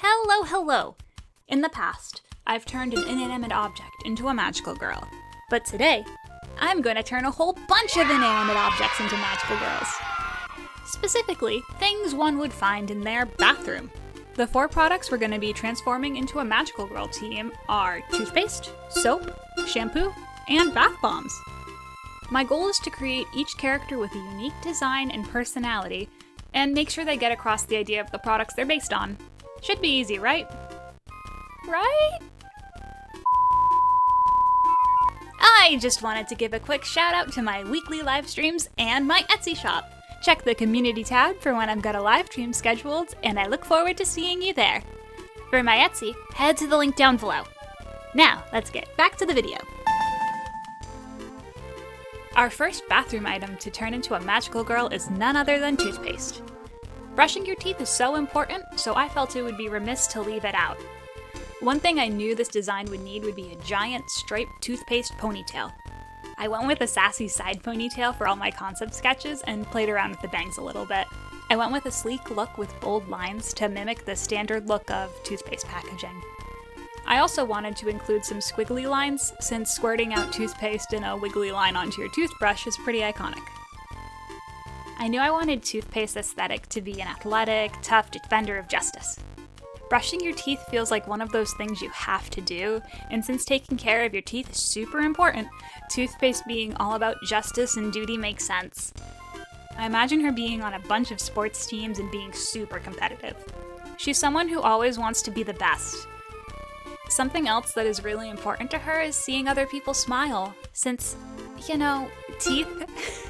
Hello! In the past, I've turned an inanimate object into a magical girl. But today, I'm gonna turn a whole bunch of inanimate objects into magical girls. Specifically, things one would find in their bathroom. The 4 products we're gonna be transforming into a magical girl team are toothpaste, soap, shampoo, and bath bombs. My goal is to create each character with a unique design and personality, and make sure they get across the idea of the products they're based on. Should be easy, right? Right? I just wanted to give a quick shout out to my weekly live streams and my Etsy shop. Check the community tab for when I've got a live stream scheduled, and I look forward to seeing you there. For my Etsy, head to the link down below. Now, let's get back to the video. Our first bathroom item to turn into a magical girl is none other than toothpaste. Brushing your teeth is so important, so I felt it would be remiss to leave it out. One thing I knew this design would need would be a giant striped toothpaste ponytail. I went with a sassy side ponytail for all my concept sketches and played around with the bangs a little bit. I went with a sleek look with bold lines to mimic the standard look of toothpaste packaging. I also wanted to include some squiggly lines, since squirting out toothpaste in a wiggly line onto your toothbrush is pretty iconic. I knew I wanted toothpaste aesthetic to be an athletic, tough defender of justice. Brushing your teeth feels like one of those things you have to do, and since taking care of your teeth is super important, toothpaste being all about justice and duty makes sense. I imagine her being on a bunch of sports teams and being super competitive. She's someone who always wants to be the best. Something else that is really important to her is seeing other people smile, since, teeth.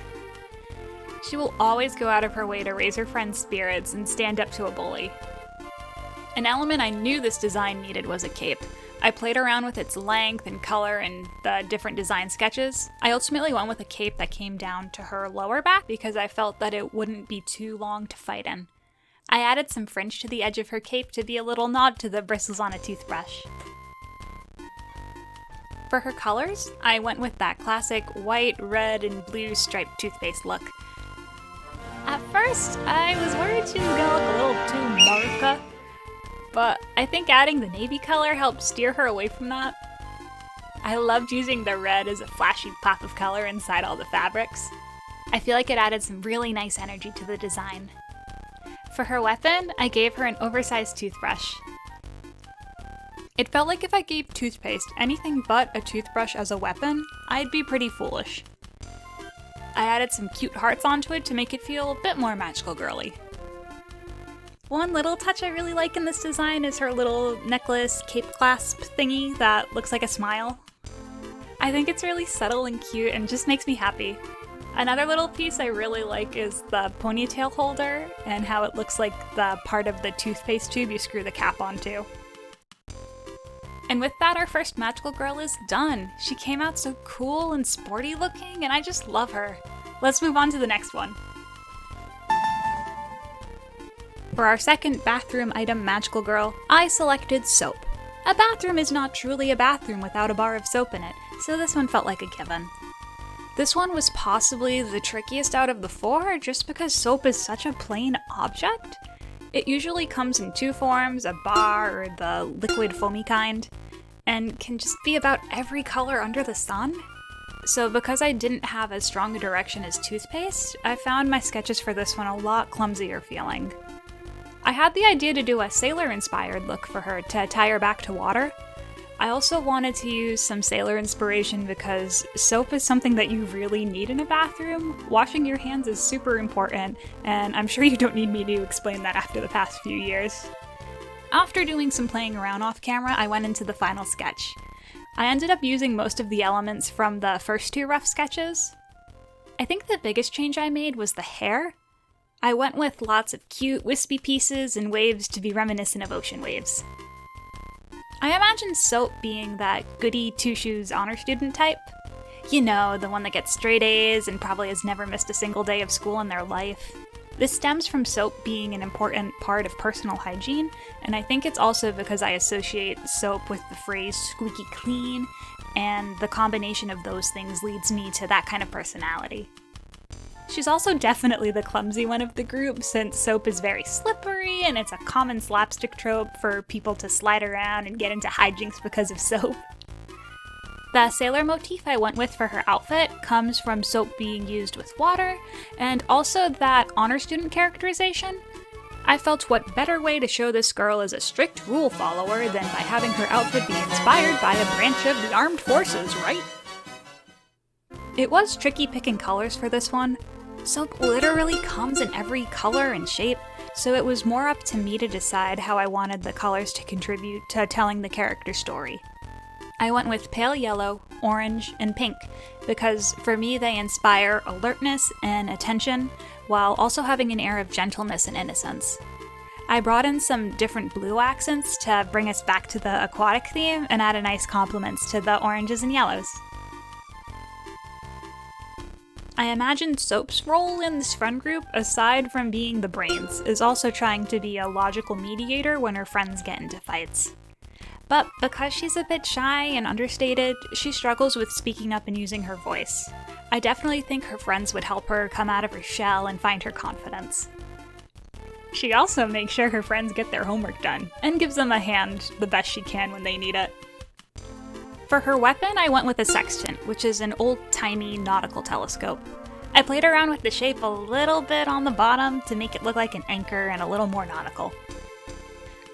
She will always go out of her way to raise her friends' spirits and stand up to a bully. An element I knew this design needed was a cape. I played around with its length and color and the different design sketches. I ultimately went with a cape that came down to her lower back because I felt that it wouldn't be too long to fight in. I added some fringe to the edge of her cape to be a little nod to the bristles on a toothbrush. For her colors, I went with that classic white, red, and blue striped toothpaste look. At first, I was worried she was gonna look a little too Marca, but I think adding the navy color helped steer her away from that. I loved using the red as a flashy pop of color inside all the fabrics. I feel like it added some really nice energy to the design. For her weapon, I gave her an oversized toothbrush. It felt like if I gave toothpaste anything but a toothbrush as a weapon, I'd be pretty foolish. I added some cute hearts onto it to make it feel a bit more magical girly. One little touch I really like in this design is her little necklace cape clasp thingy that looks like a smile. I think it's really subtle and cute and just makes me happy. Another little piece I really like is the ponytail holder and how it looks like the part of the toothpaste tube you screw the cap onto. And with that, our first magical girl is done. She came out so cool and sporty looking, and I just love her. Let's move on to the next one. For our second bathroom item magical girl, I selected soap. A bathroom is not truly a bathroom without a bar of soap in it, so this one felt like a given. This one was possibly the trickiest out of the 4, just because soap is such a plain object. It usually comes in 2 forms, a bar or the liquid foamy kind, and can just be about every color under the sun. So because I didn't have as strong a direction as toothpaste, I found my sketches for this one a lot clumsier feeling. I had the idea to do a sailor-inspired look for her to tie her back to water. I also wanted to use some sailor inspiration because soap is something that you really need in a bathroom. Washing your hands is super important, and I'm sure you don't need me to explain that after the past few years. After doing some playing around off camera, I went into the final sketch. I ended up using most of the elements from the first 2 rough sketches. I think the biggest change I made was the hair. I went with lots of cute, wispy pieces and waves to be reminiscent of ocean waves. I imagine soap being that goody two-shoes honor student type. You know, the one that gets straight A's and probably has never missed a single day of school in their life. This stems from soap being an important part of personal hygiene, and I think it's also because I associate soap with the phrase squeaky clean, and the combination of those things leads me to that kind of personality. She's also definitely the clumsy one of the group, since Soap is very slippery and it's a common slapstick trope for people to slide around and get into hijinks because of Soap. The sailor motif I went with for her outfit comes from Soap being used with water, and also that honor student characterization. I felt what better way to show this girl as a strict rule follower than by having her outfit be inspired by a branch of the armed forces, right? It was tricky picking colors for this one. Soap literally comes in every color and shape, so it was more up to me to decide how I wanted the colors to contribute to telling the character story. I went with pale yellow, orange, and pink, because for me they inspire alertness and attention, while also having an air of gentleness and innocence. I brought in some different blue accents to bring us back to the aquatic theme and add a nice complements to the oranges and yellows. I imagine Soap's role in this friend group, aside from being the brains, is also trying to be a logical mediator when her friends get into fights. But because she's a bit shy and understated, she struggles with speaking up and using her voice. I definitely think her friends would help her come out of her shell and find her confidence. She also makes sure her friends get their homework done, and gives them a hand the best she can when they need it. For her weapon, I went with a sextant, which is an old-timey nautical telescope. I played around with the shape a little bit on the bottom to make it look like an anchor and a little more nautical.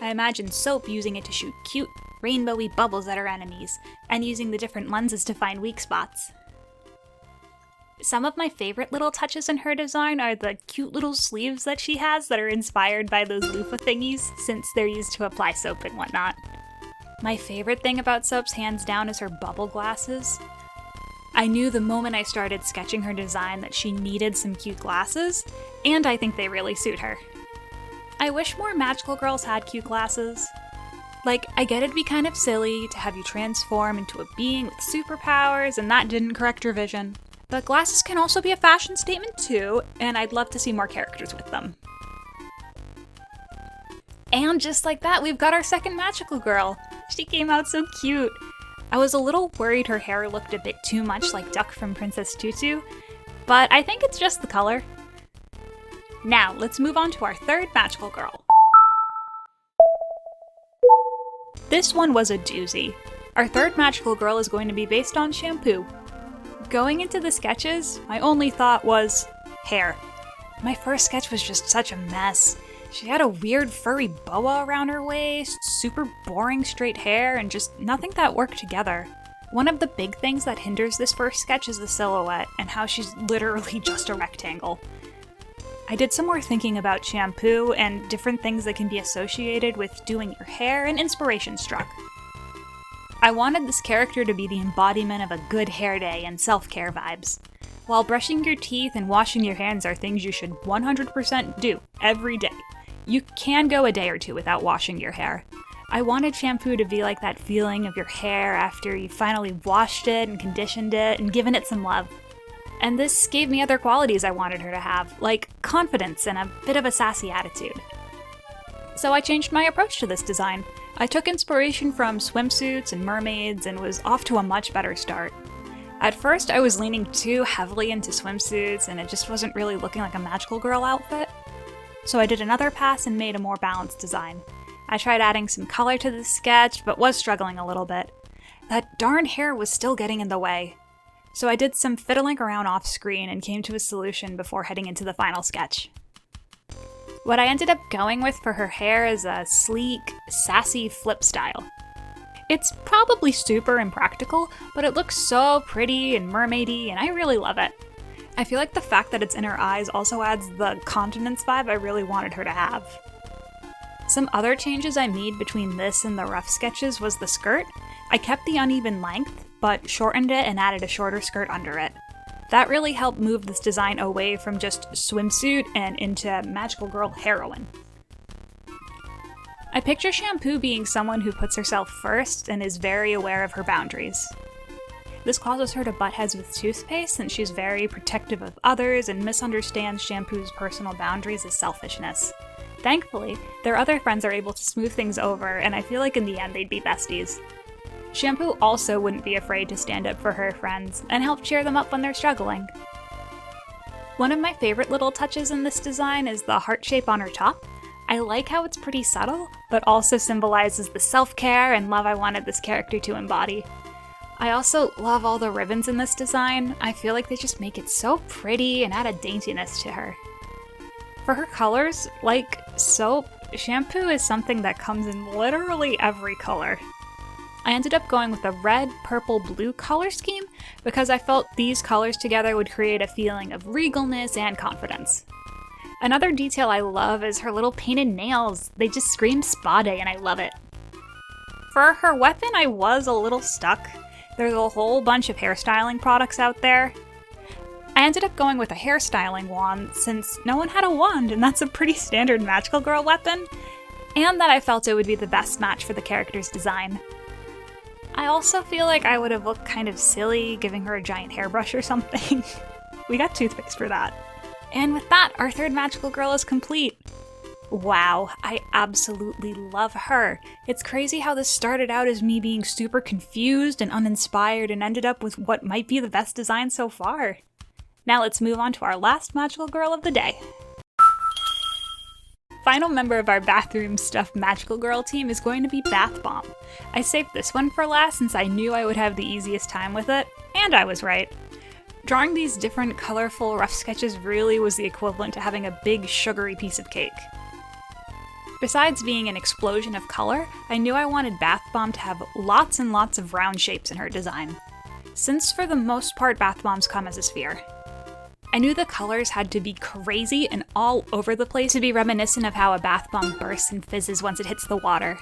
I imagined Soap using it to shoot cute, rainbowy bubbles at her enemies, and using the different lenses to find weak spots. Some of my favorite little touches in her design are the cute little sleeves that she has that are inspired by those loofah thingies, since they're used to apply soap and whatnot. My favorite thing about Soap's hands down is her bubble glasses. I knew the moment I started sketching her design that she needed some cute glasses, and I think they really suit her. I wish more magical girls had cute glasses. Like, I get it'd be kind of silly to have you transform into a being with superpowers and that didn't correct your vision. But glasses can also be a fashion statement too, and I'd love to see more characters with them. And just like that, we've got our second magical girl. She came out so cute. I was a little worried her hair looked a bit too much like Duck from Princess Tutu, but I think it's just the color. Now, let's move on to our third magical girl. This one was a doozy. Our third magical girl is going to be based on Shampoo. Going into the sketches, my only thought was hair. My first sketch was just such a mess. She had a weird furry boa around her waist, super boring straight hair, and just nothing that worked together. One of the big things that hinders this first sketch is the silhouette, and how she's literally just a rectangle. I did some more thinking about Shampoo and different things that can be associated with doing your hair, and inspiration struck. I wanted this character to be the embodiment of a good hair day and self-care vibes. While brushing your teeth and washing your hands are things you should 100% do every day, you can go a day or two without washing your hair. I wanted Shampoo to be like that feeling of your hair after you finally washed it and conditioned it and given it some love. And this gave me other qualities I wanted her to have, like confidence and a bit of a sassy attitude. So I changed my approach to this design. I took inspiration from swimsuits and mermaids and was off to a much better start. At first I was leaning too heavily into swimsuits and it just wasn't really looking like a magical girl outfit. So I did another pass and made a more balanced design. I tried adding some color to the sketch, but was struggling a little bit. That darn hair was still getting in the way. So I did some fiddling around off screen and came to a solution before heading into the final sketch. What I ended up going with for her hair is a sleek, sassy flip style. It's probably super impractical, but it looks so pretty and mermaidy, and I really love it. I feel like the fact that it's in her eyes also adds the continence vibe I really wanted her to have. Some other changes I made between this and the rough sketches was the skirt. I kept the uneven length, but shortened it and added a shorter skirt under it. That really helped move this design away from just swimsuit and into magical girl heroine. I picture Shampoo being someone who puts herself first and is very aware of her boundaries. This causes her to butt heads with Toothpaste since she's very protective of others and misunderstands Shampoo's personal boundaries as selfishness. Thankfully, their other friends are able to smooth things over, and I feel like in the end they'd be besties. Shampoo also wouldn't be afraid to stand up for her friends and help cheer them up when they're struggling. One of my favorite little touches in this design is the heart shape on her top. I like how it's pretty subtle, but also symbolizes the self-care and love I wanted this character to embody. I also love all the ribbons in this design. I feel like they just make it so pretty and add a daintiness to her. For her colors, like soap, shampoo is something that comes in literally every color. I ended up going with a red, purple, blue color scheme because I felt these colors together would create a feeling of regalness and confidence. Another detail I love is her little painted nails. They just scream spa day and I love it. For her weapon, I was a little stuck. There's a whole bunch of hairstyling products out there. I ended up going with a hairstyling wand since no one had a wand and that's a pretty standard magical girl weapon, and that I felt it would be the best match for the character's design. I also feel like I would have looked kind of silly giving her a giant hairbrush or something. We got Toothpaste for that. And with that, our third magical girl is complete. Wow, I absolutely love her. It's crazy how this started out as me being super confused and uninspired and ended up with what might be the best design so far. Now let's move on to our last magical girl of the day. Final member of our bathroom stuffed magical girl team is going to be Bath Bomb. I saved this one for last since I knew I would have the easiest time with it, and I was right. Drawing these different colorful rough sketches really was the equivalent to having a big sugary piece of cake. Besides being an explosion of color, I knew I wanted Bath Bomb to have lots and lots of round shapes in her design, since for the most part Bath Bombs come as a sphere. I knew the colors had to be crazy and all over the place to be reminiscent of how a bath bomb bursts and fizzes once it hits the water.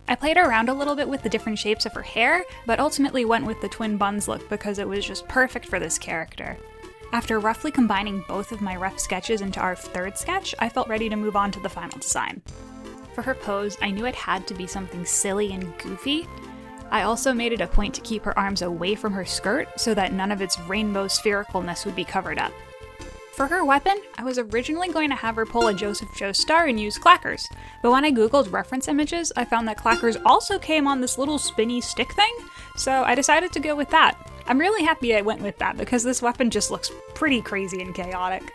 I played around a little bit with the different shapes of her hair, but ultimately went with the twin buns look because it was just perfect for this character. After roughly combining both of my rough sketches into our third sketch, I felt ready to move on to the final design. For her pose, I knew it had to be something silly and goofy. I also made it a point to keep her arms away from her skirt so that none of its rainbow sphericalness would be covered up. For her weapon, I was originally going to have her pull a Joseph Joestar and use clackers, but when I googled reference images, I found that clackers also came on this little spinny stick thing, so I decided to go with that. I'm really happy I went with that because this weapon just looks pretty crazy and chaotic.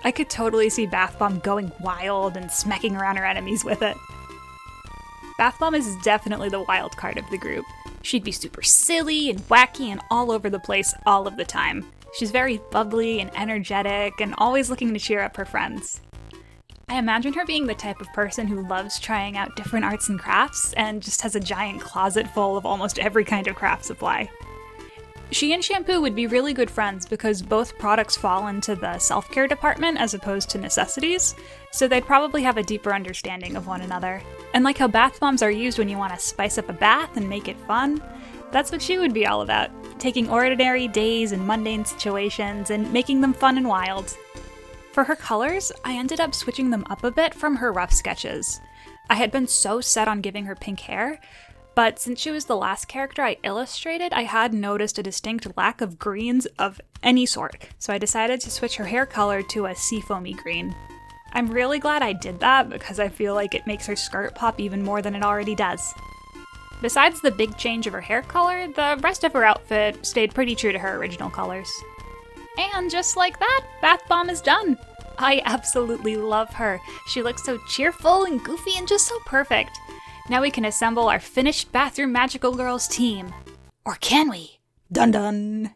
I could totally see Bath Bomb going wild and smacking around her enemies with it. Bath Bomb is definitely the wild card of the group. She'd be super silly and wacky and all over the place all of the time. She's very bubbly and energetic and always looking to cheer up her friends. I imagine her being the type of person who loves trying out different arts and crafts and just has a giant closet full of almost every kind of craft supply. She and Shampoo would be really good friends because both products fall into the self-care department as opposed to necessities, so they'd probably have a deeper understanding of one another. And like how bath bombs are used when you want to spice up a bath and make it fun, that's what she would be all about, taking ordinary days and mundane situations and making them fun and wild. For her colors, I ended up switching them up a bit from her rough sketches. I had been so set on giving her pink hair, but since she was the last character I illustrated, I had noticed a distinct lack of greens of any sort, so I decided to switch her hair color to a seafoamy green. I'm really glad I did that because I feel like it makes her skirt pop even more than it already does. Besides the big change of her hair color, the rest of her outfit stayed pretty true to her original colors. And just like that, Bath Bomb is done! I absolutely love her. She looks so cheerful and goofy and just so perfect. Now we can assemble our finished Bathroom Magical Girls team. Or can we? Dun dun!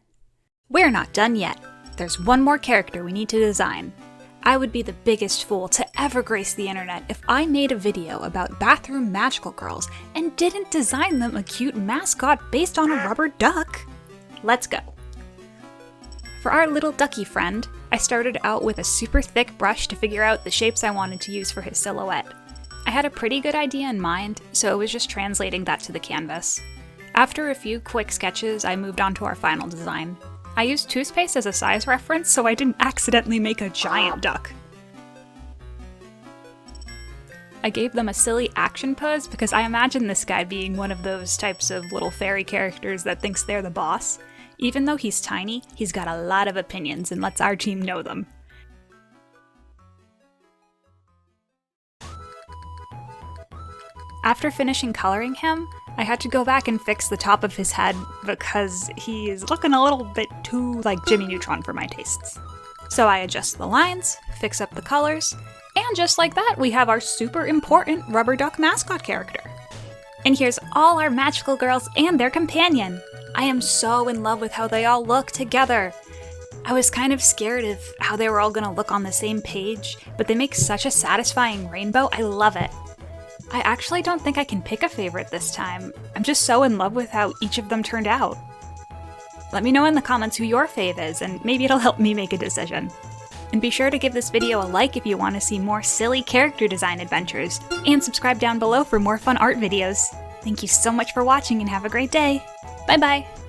We're not done yet. There's one more character we need to design. I would be the biggest fool to ever grace the internet if I made a video about Bathroom Magical Girls and didn't design them a cute mascot based on a rubber duck. Let's go. For our little ducky friend, I started out with a super thick brush to figure out the shapes I wanted to use for his silhouette. I had a pretty good idea in mind, so it was just translating that to the canvas. After a few quick sketches, I moved on to our final design. I used Toothpaste as a size reference so I didn't accidentally make a giant duck. I gave them a silly action pose because I imagine this guy being one of those types of little fairy characters that thinks they're the boss. Even though he's tiny, he's got a lot of opinions and lets our team know them. After finishing coloring him, I had to go back and fix the top of his head because he's looking a little bit too like Jimmy Neutron for my tastes. So I adjust the lines, fix up the colors, and just like that, we have our super important rubber duck mascot character. And here's all our magical girls and their companion. I am so in love with how they all look together. I was kind of scared of how they were all gonna look on the same page, but they make such a satisfying rainbow, I love it. I actually don't think I can pick a favorite this time. I'm just so in love with how each of them turned out. Let me know in the comments who your fave is, and maybe it'll help me make a decision. And be sure to give this video a like if you want to see more silly character design adventures, and subscribe down below for more fun art videos. Thank you so much for watching and have a great day. Bye bye!